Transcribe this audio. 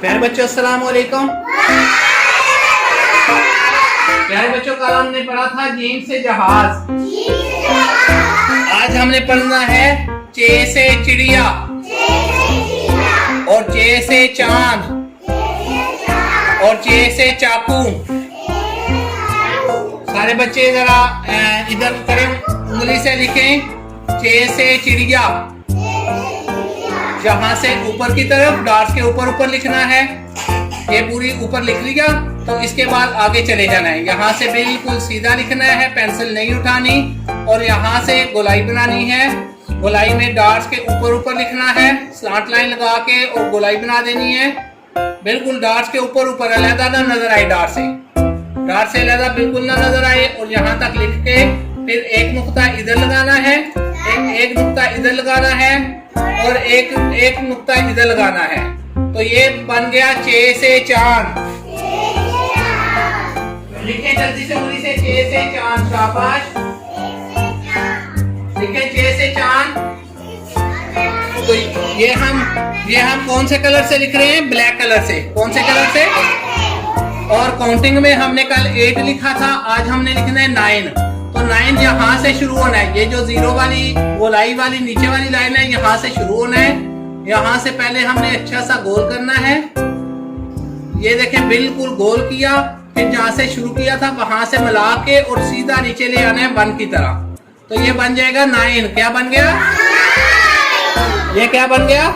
प्यारे बच्चों अस्सलाम वालेकुम। प्यारे बच्चों कल हमने पढ़ा था जीम से जहाज। आज हमने पढ़ना है चे से चिड़िया और चे से चांद और चे से चाकू। सारे बच्चे जरा इधर करें, उंगली से लिखें चे से चिड़िया। जहां से ऊपर की तरफ डॉट्स के ऊपर लिखना है। ये पूरी ऊपर लिख लिया तो इसके बाद आगे चले जाना है। यहाँ से बिल्कुल सीधा लिखना है, पेंसिल नहीं उठानी और यहाँ से गोलाई बनानी है। गोलाई में डॉट्स के ऊपर लिखना है, स्लॉट लाइन लगा के और गोलाई बना देनी है। बिल्कुल डॉट्स के ऊपर अलग ना नजर आए, डॉट से अलग बिल्कुल ना नजर आए। और यहाँ तक लिख के फिर एक नुक्ता इधर लगाना है, एक नुक्ता इधर लगाना है और एक नुक्ता इधर लगाना है। तो ये बन गया चे से चांद। लिखे जल्दी से उंगली से चे से चांद। शाबाश, लिखे चे से चांद। तो ये हम कौन से कलर से लिख रहे हैं? ब्लैक कलर से। कौन से कलर से? और काउंटिंग में हमने कल 8 लिखा था, आज हमने लिखना है 9। तो 9 यहाँ से शुरू होना है। ये जो जीरो वाली गोलाई वाली नीचे वाली लाइन है, यहाँ से शुरू होना है। यहाँ से पहले हमने अच्छा सा गोल करना है। ये देखें बिल्कुल गोल किया, फिर जहाँ से शुरू किया था वहां से मिला के और सीधा नीचे ले आना है 1 की तरह। तो ये बन जाएगा 9। क्या बन गया? ये क्या बन गया?